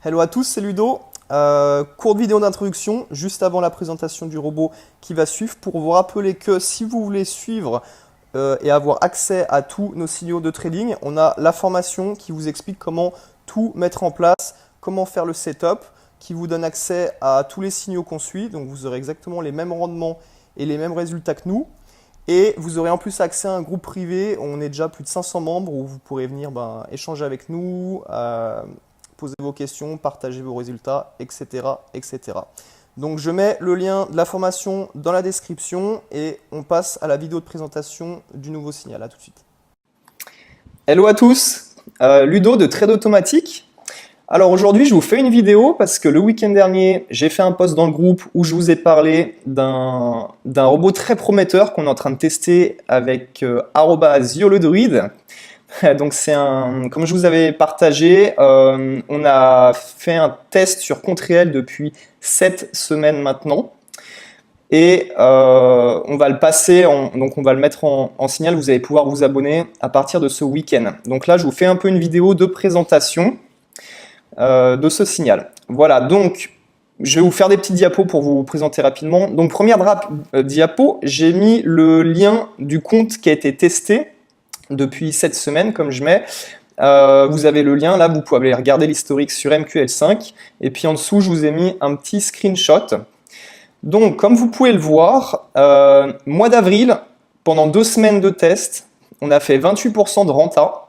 Hello à tous, c'est Ludo. Courte vidéo d'introduction juste avant la présentation du robot qui va suivre pour vous rappeler que si vous voulez suivre et avoir accès à tous nos signaux de trading, on a la formation qui vous explique comment tout mettre en place, comment faire le setup, qui vous donne accès à tous les signaux qu'on suit. Donc vous aurez exactement les mêmes rendements et les mêmes résultats que nous. Et vous aurez en plus accès à un groupe privé, on est déjà plus de 500 membres où vous pourrez venir échanger avec nous, poser vos questions, partager vos résultats, etc., etc. Donc je mets le lien de la formation dans la description et on passe à la vidéo de présentation du nouveau signal. À tout de suite. Hello à tous, Ludo de Trade Automatique. Alors aujourd'hui je vous fais une vidéo parce que le week-end dernier j'ai fait un post dans le groupe où je vous ai parlé d'un robot très prometteur qu'on est en train de tester avec @YoloDruid. Donc comme je vous avais partagé, on a fait un test sur compte réel depuis 7 semaines maintenant. Et on va le passer, donc on va le mettre en signal, vous allez pouvoir vous abonner à partir de ce week-end. Donc là je vous fais un peu une vidéo de présentation de ce signal. Voilà, donc je vais vous faire des petits diapos pour vous présenter rapidement. Donc première diapo, j'ai mis le lien du compte qui a été testé depuis cette semaine, comme je mets. Vous avez le lien, là vous pouvez aller regarder l'historique sur MQL5. Et puis en dessous, je vous ai mis un petit screenshot. Donc comme vous pouvez le voir, mois d'avril, pendant 2 semaines de test, on a fait 28% de renta.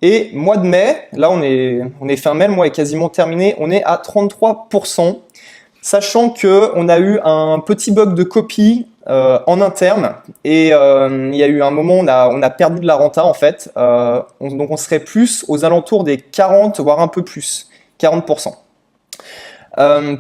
Et mois de mai, là on est fin mai, le mois est quasiment terminé, on est à 33%. Sachant qu'on a eu un petit bug de copie en interne et il y a eu un moment où on a perdu de la renta en fait. Donc on serait plus aux alentours des 40 voire un peu plus, 40%.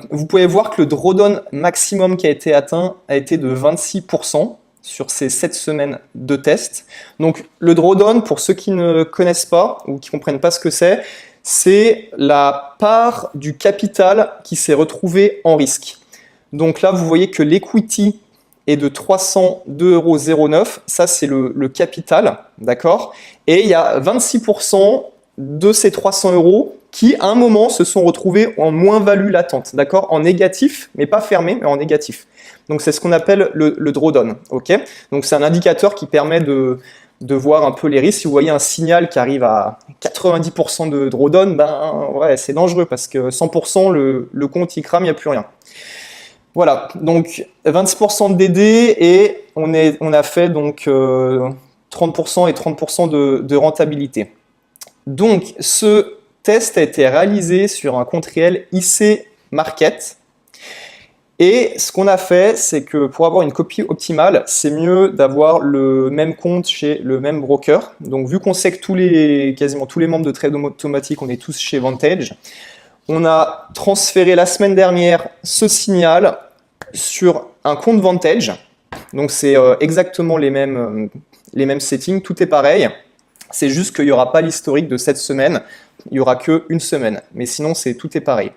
Vous pouvez voir que le drawdown maximum qui a été atteint a été de 26% sur ces 7 semaines de test. Donc le drawdown, pour ceux qui ne connaissent pas ou qui ne comprennent pas ce que c'est la part du capital qui s'est retrouvé en risque. Donc là, vous voyez que l'equity est de 302,09 €. Ça, c'est le capital, d'accord? Et il y a 26% de ces 300 € qui, à un moment, se sont retrouvés en moins-value latente, d'accord? En négatif, mais pas fermé, mais en négatif. Donc c'est ce qu'on appelle le drawdown, ok? Donc c'est un indicateur qui permet de voir un peu les risques. Si vous voyez un signal qui arrive à 90% de drawdown, ben ouais, c'est dangereux parce que 100% le compte il crame, il n'y a plus rien. Voilà, donc 26% de DD et on a fait donc 30% et 30% de rentabilité. Donc ce test a été réalisé sur un compte réel IC Market. Et ce qu'on a fait, c'est que pour avoir une copie optimale, c'est mieux d'avoir le même compte chez le même broker. Donc vu qu'on sait que quasiment tous les membres de Trade Automatique, on est tous chez Vantage, on a transféré la semaine dernière ce signal sur un compte Vantage. Donc c'est exactement les mêmes settings, tout est pareil. C'est juste qu'il n'y aura pas l'historique de cette semaine, il n'y aura qu'une semaine. Mais sinon, tout est pareil.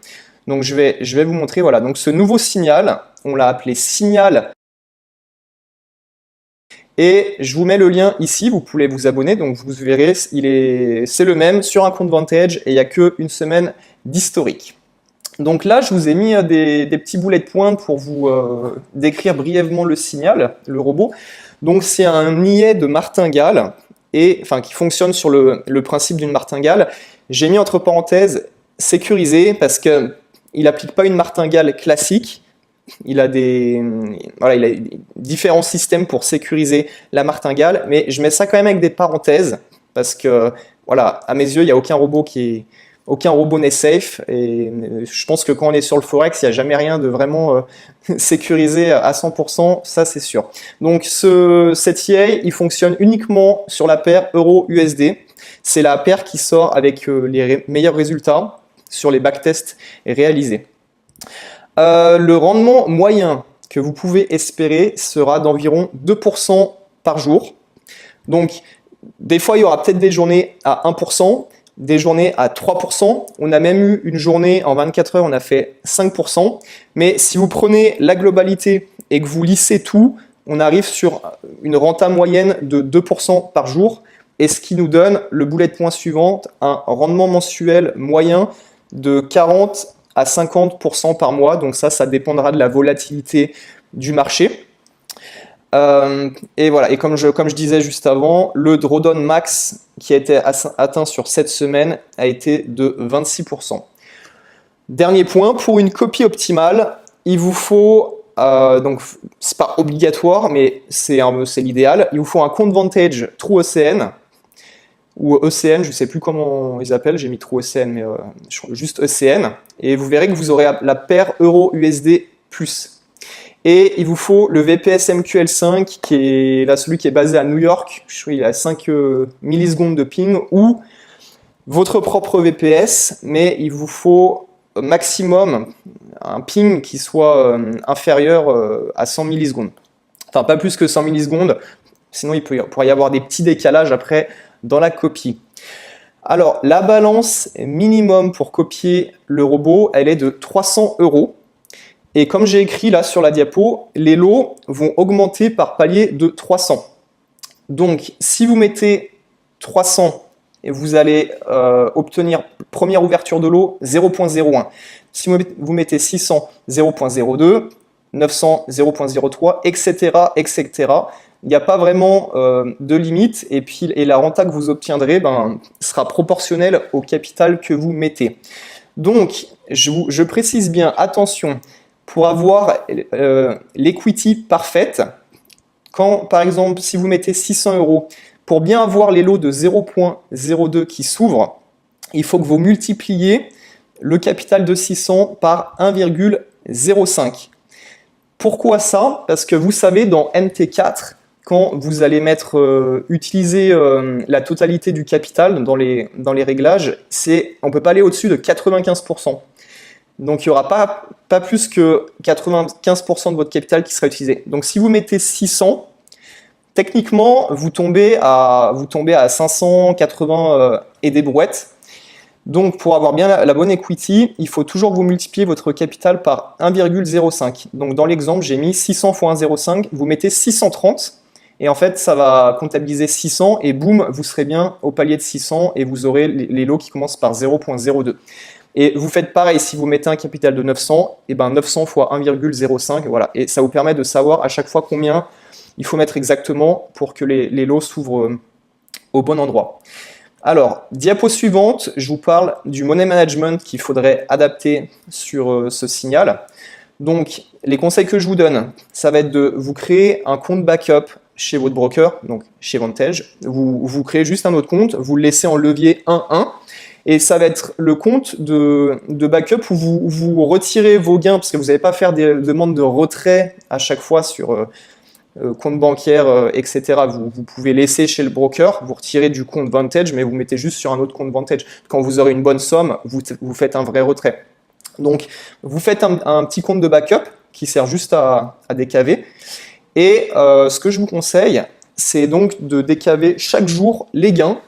Donc je vais vous montrer, voilà, donc ce nouveau signal, on l'a appelé signal. Et je vous mets le lien ici, vous pouvez vous abonner, donc vous verrez, c'est le même sur un compte Vantage et il n'y a qu'une semaine d'historique. Donc là, je vous ai mis des petits boulets de pointe pour vous décrire brièvement le signal, le robot. Donc c'est un niais de martingale, qui fonctionne sur le principe d'une martingale. J'ai mis entre parenthèses sécurisé parce que il n'applique pas une martingale classique. Il a différents systèmes pour sécuriser la martingale, mais je mets ça quand même avec des parenthèses parce que, voilà, à mes yeux, il n'y a aucun robot n'est safe. Et je pense que quand on est sur le Forex, il n'y a jamais rien de vraiment sécurisé à 100%, ça c'est sûr. Donc cet EA, il fonctionne uniquement sur la paire euro-USD. C'est la paire qui sort avec les meilleurs résultats sur les backtests réalisés. Le rendement moyen que vous pouvez espérer sera d'environ 2% par jour. Donc, des fois, il y aura peut-être des journées à 1%, des journées à 3%. On a même eu une journée en 24 heures, on a fait 5%. Mais si vous prenez la globalité et que vous lissez tout, on arrive sur une renta moyenne de 2% par jour. Et ce qui nous donne le bullet point suivant, un rendement mensuel moyen de 40 à 50% par mois. Donc ça dépendra de la volatilité du marché. Et voilà, et comme je disais juste avant, le drawdown max qui a été atteint sur cette semaine a été de 26%. Dernier point, pour une copie optimale, il vous faut, donc c'est pas obligatoire, mais c'est l'idéal, il vous faut un compte Vantage TrueECN, ou ECN, je sais plus comment ils appellent, j'ai mis TrueECN, mais juste ECN, et vous verrez que vous aurez la paire Euro-USD+. Et il vous faut le VPS MQL5, qui est là celui qui est basé à New York, je crois qu'il a 5 millisecondes de ping, ou votre propre VPS, mais il vous faut maximum un ping qui soit inférieur à 100 millisecondes. Enfin, pas plus que 100 millisecondes, sinon il pourrait y avoir des petits décalages après dans la copie. Alors, la balance minimum pour copier le robot, elle est de 300 €. Et comme j'ai écrit là sur la diapo, les lots vont augmenter par palier de 300. Donc, si vous mettez 300, et vous allez obtenir première ouverture de lot 0.01. Si vous mettez 600, 0.02, 900, 0.03, etc., etc. Il n'y a pas vraiment de limite, et la renta que vous obtiendrez sera proportionnelle au capital que vous mettez. Donc, je précise bien, attention, pour avoir l'equity parfaite, quand par exemple, si vous mettez 600 €, pour bien avoir les lots de 0.02 qui s'ouvrent, il faut que vous multipliez le capital de 600 par 1,05. Pourquoi ça? Parce que vous savez, dans NT4, quand vous allez utiliser la totalité du capital dans les réglages, on ne peut pas aller au-dessus de 95%. Donc il n'y aura pas plus que 95% de votre capital qui sera utilisé. Donc si vous mettez 600, techniquement, vous tombez à 580 et des brouettes. Donc, pour avoir bien la bonne equity, il faut toujours que vous multipliez votre capital par 1,05. Donc, dans l'exemple, j'ai mis 600 fois 1,05. Vous mettez 630. Et en fait, ça va comptabiliser 600. Et boum, vous serez bien au palier de 600. Et vous aurez les lots qui commencent par 0.02. Et vous faites pareil, si vous mettez un capital de 900, et 900 fois 1,05. Voilà. Et ça vous permet de savoir à chaque fois combien il faut mettre exactement pour que les lots s'ouvrent au bon endroit. Alors, diapo suivante, je vous parle du money management qu'il faudrait adapter sur ce signal. Donc, les conseils que je vous donne, ça va être de vous créer un compte backup chez votre broker, donc chez Vantage. Vous créez juste un autre compte, vous le laissez en levier 1-1, et ça va être le compte de backup où vous retirez vos gains, parce que vous n'allez pas faire des demandes de retrait à chaque fois sur compte bancaire, etc. Vous pouvez laisser chez le broker, vous retirez du compte Vantage, mais vous mettez juste sur un autre compte Vantage. Quand vous aurez une bonne somme, vous faites un vrai retrait. Donc, vous faites un petit compte de backup qui sert juste à décaver. Et ce que je vous conseille, c'est donc de décaver chaque jour les gains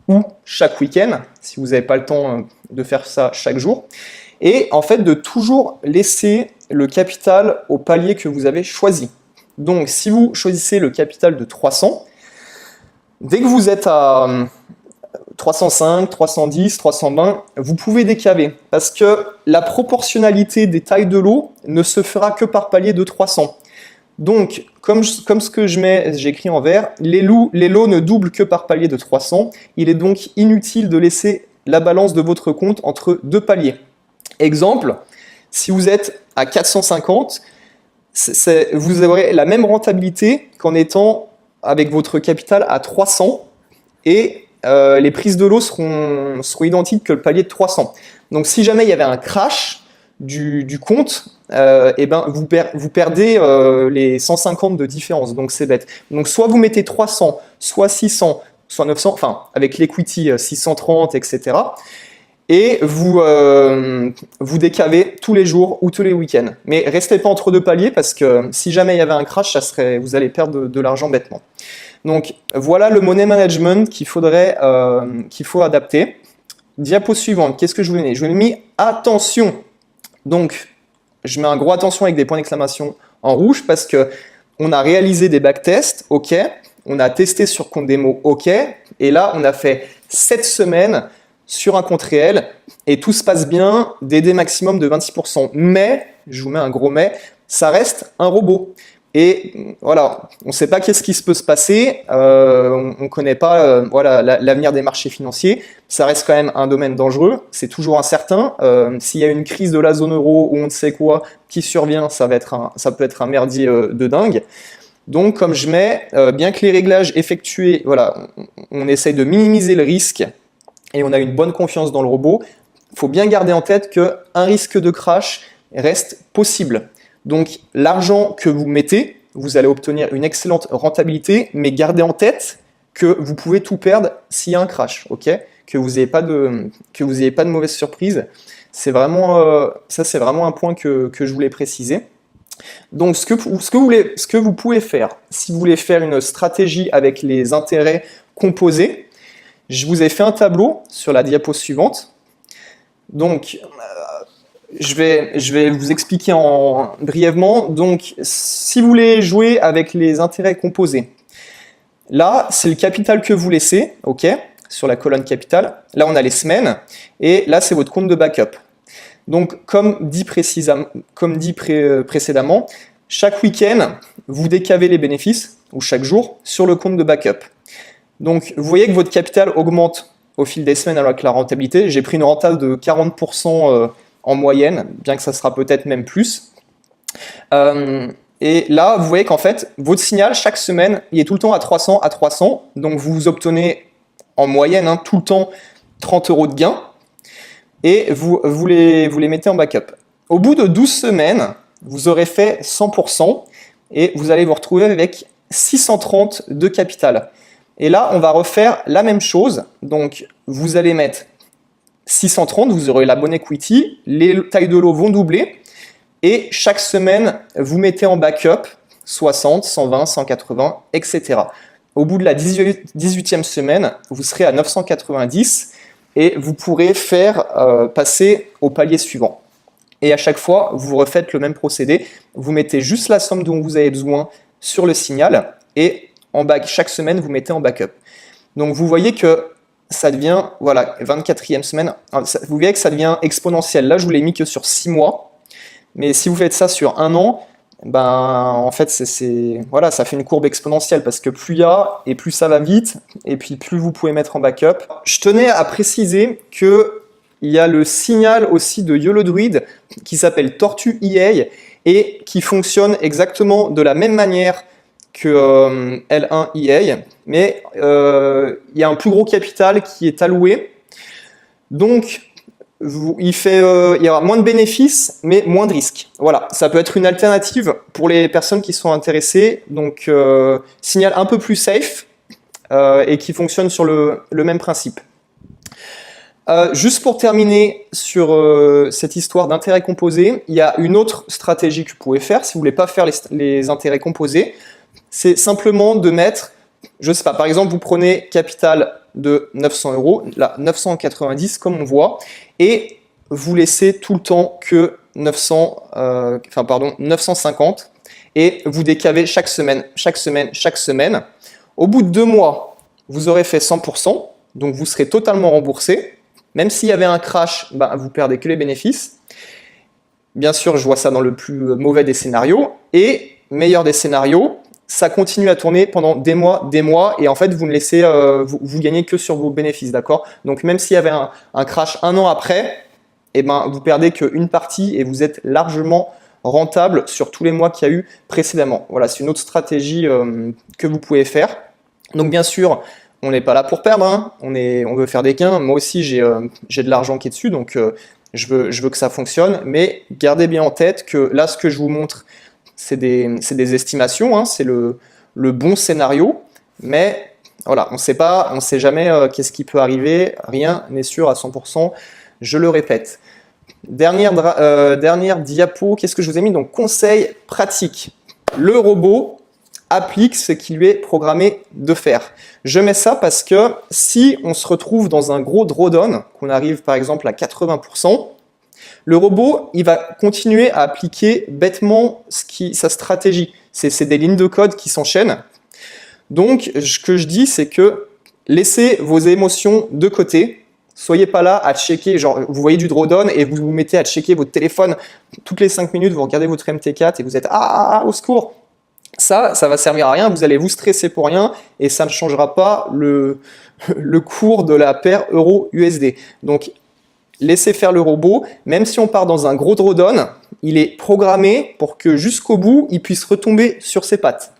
ou chaque week-end, si vous n'avez pas le temps de faire ça chaque jour. Et en fait, de toujours laisser le capital au palier que vous avez choisi. Donc, si vous choisissez le capital de 300, dès que vous êtes à 305, 310, 320, vous pouvez décaver parce que la proportionnalité des tailles de lot ne se fera que par palier de 300. Donc, comme ce que j'ai écrit en vert, les lots ne doublent que par palier de 300. Il est donc inutile de laisser la balance de votre compte entre deux paliers. Exemple, si vous êtes à 450, vous aurez la même rentabilité qu'en étant avec votre capital à 300 et les prises de lot seront identiques que le palier de 300. Donc si jamais il y avait un crash du compte, vous perdez les 150 de différence, donc c'est bête. Donc soit vous mettez 300, soit 600, soit 900, enfin avec l'equity 630, etc. Et vous décavez tous les jours ou tous les week-ends. Mais restez pas entre deux paliers parce que si jamais il y avait un crash, vous allez perdre de l'argent bêtement. Donc voilà le money management qu'il faut adapter. Diapo suivante, qu'est-ce que je vous ai mis? Je vous ai mis attention. Donc je mets un gros attention avec des points d'exclamation en rouge parce que on a réalisé des backtests, ok. On a testé sur compte démo, ok. Et là, on a fait 7 semaines sur un compte réel et tout se passe bien, DD maximum de 26%. Mais, je vous mets un gros mais, ça reste un robot. Et voilà, on ne sait pas qu'est-ce qui peut se passer, on ne connaît pas voilà, l'avenir des marchés financiers, ça reste quand même un domaine dangereux, c'est toujours incertain. S'il y a une crise de la zone euro ou on ne sait quoi qui survient, ça peut être un merdier de dingue. Donc comme je mets, bien que les réglages effectués, voilà, on essaye de minimiser le risque et on a une bonne confiance dans le robot, il faut bien garder en tête qu'un risque de crash reste possible. Donc l'argent que vous mettez, vous allez obtenir une excellente rentabilité, mais gardez en tête que vous pouvez tout perdre s'il y a un crash, ok? Que vous n'ayez pas de mauvaise surprise. C'est vraiment, ça c'est vraiment un point que je voulais préciser. Donc ce que vous pouvez faire, si vous voulez faire une stratégie avec les intérêts composés, je vous ai fait un tableau sur la diapo suivante. Donc je vais vous expliquer brièvement. Donc, si vous voulez jouer avec les intérêts composés, là, c'est le capital que vous laissez, ok, sur la colonne capital. Là, on a les semaines, et là, c'est votre compte de backup. Donc, comme dit précédemment, chaque week-end, vous décavez les bénéfices, ou chaque jour, sur le compte de backup. Donc, vous voyez que votre capital augmente au fil des semaines avec la rentabilité. J'ai pris une rentable de 40% en moyenne, bien que ça sera peut-être même plus. Et là, vous voyez qu'en fait, votre signal, chaque semaine, il est tout le temps à 300, à 300. Donc, vous obtenez en moyenne tout le temps 30 € de gain. Et vous les mettez en backup. Au bout de 12 semaines, vous aurez fait 100% et vous allez vous retrouver avec 630 de capital. Et là, on va refaire la même chose. Donc, vous allez mettre 630, vous aurez la bonne equity, les tailles de lot vont doubler et chaque semaine, vous mettez en backup 60, 120, 180, etc. Au bout de la 18e semaine, vous serez à 990 et vous pourrez faire passer au palier suivant. Et à chaque fois, vous refaites le même procédé. Vous mettez juste la somme dont vous avez besoin sur le signal et chaque semaine, vous mettez en backup. Donc, vous voyez que ça devient, voilà, 24e semaine, vous voyez que ça devient exponentiel. Là, je vous l'ai mis que sur 6 mois, mais si vous faites ça sur 1 an, ben, en fait, voilà, ça fait une courbe exponentielle parce que plus il y a et plus ça va vite, et puis plus vous pouvez mettre en backup. Je tenais à préciser qu'il y a le signal aussi de YOLO Druid qui s'appelle Tortue EA et qui fonctionne exactement de la même manière que L1 EA, mais il y a un plus gros capital qui est alloué. Donc, il y aura moins de bénéfices, mais moins de risques. Voilà, ça peut être une alternative pour les personnes qui sont intéressées. Donc, signal un peu plus safe et qui fonctionne sur le même principe. Juste pour terminer sur cette histoire d'intérêts composés, il y a une autre stratégie que vous pouvez faire si vous ne voulez pas faire les intérêts composés. C'est simplement de mettre, je ne sais pas, par exemple, vous prenez capital de 900 €, là 990 comme on voit, et vous laissez tout le temps que 950, et vous décavez chaque semaine. Au bout de 2 mois, vous aurez fait 100%, donc vous serez totalement remboursé. Même s'il y avait un crash, vous perdez que les bénéfices. Bien sûr, je vois ça dans le plus mauvais des scénarios, et meilleur des scénarios, ça continue à tourner pendant des mois, et en fait, vous ne laissez, vous gagnez que sur vos bénéfices, d'accord? Donc, même s'il y avait un crash 1 an après, vous perdez qu'une partie et vous êtes largement rentable sur tous les mois qu'il y a eu précédemment. Voilà, c'est une autre stratégie que vous pouvez faire. Donc, bien sûr, on n'est pas là pour perdre, hein. On veut faire des gains. Moi aussi, j'ai de l'argent qui est dessus, donc je veux que ça fonctionne. Mais gardez bien en tête que là, ce que je vous montre, c'est des estimations, hein, c'est le bon scénario, mais voilà, on ne sait jamais qu'est-ce qui peut arriver, rien n'est sûr à 100%, je le répète. Dernière diapo, qu'est-ce que je vous ai mis? Donc, conseil pratique. Le robot applique ce qui lui est programmé de faire. Je mets ça parce que si on se retrouve dans un gros drawdown, qu'on arrive par exemple à 80%, le robot, il va continuer à appliquer bêtement sa stratégie. C'est des lignes de code qui s'enchaînent. Donc, ce que je dis, c'est que laissez vos émotions de côté, Soyez pas là à checker, genre vous voyez du drawdown et vous vous mettez à checker votre téléphone toutes les 5 minutes, vous regardez votre MT4 et vous êtes au secours. Ça va servir à rien, vous allez vous stresser pour rien et ça ne changera pas le cours de la paire euro-USD. Donc laissez faire le robot, même si on part dans un gros drawdown, il est programmé pour que jusqu'au bout, il puisse retomber sur ses pattes.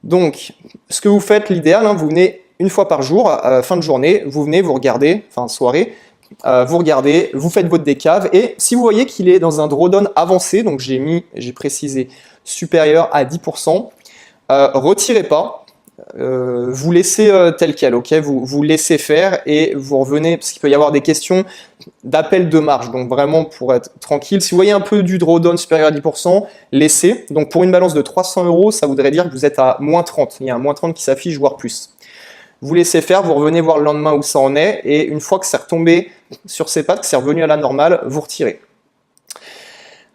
Donc, ce que vous faites, l'idéal, vous venez une fois par jour, à fin de journée, vous venez, vous regardez, enfin soirée, vous regardez, vous faites votre décave, et si vous voyez qu'il est dans un drawdown avancé, donc j'ai précisé supérieur à 10%, retirez pas, vous laissez tel quel, ok, vous laissez faire et vous revenez, parce qu'il peut y avoir des questions d'appel de marge, donc vraiment pour être tranquille, si vous voyez un peu du drawdown supérieur à 10%, laissez, donc pour une balance de 300 euros, ça voudrait dire que vous êtes à moins 30, il y a un moins 30 qui s'affiche, voire plus. Vous laissez faire, vous revenez voir le lendemain où ça en est, et une fois que c'est retombé sur ses pattes, que c'est revenu à la normale, vous retirez.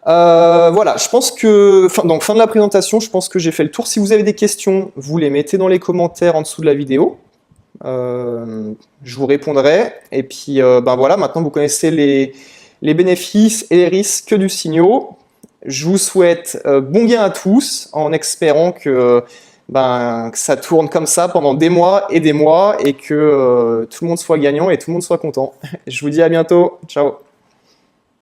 Voilà, je pense que, donc fin de la présentation, je pense que j'ai fait le tour. Si vous avez des questions, vous les mettez dans les commentaires en dessous de la vidéo. Je vous répondrai. Et puis, voilà, maintenant vous connaissez les bénéfices et les risques du signaux. Je vous souhaite bon gain à tous, en espérant que ça tourne comme ça pendant des mois et que tout le monde soit gagnant et tout le monde soit content. Je vous dis à bientôt. Ciao.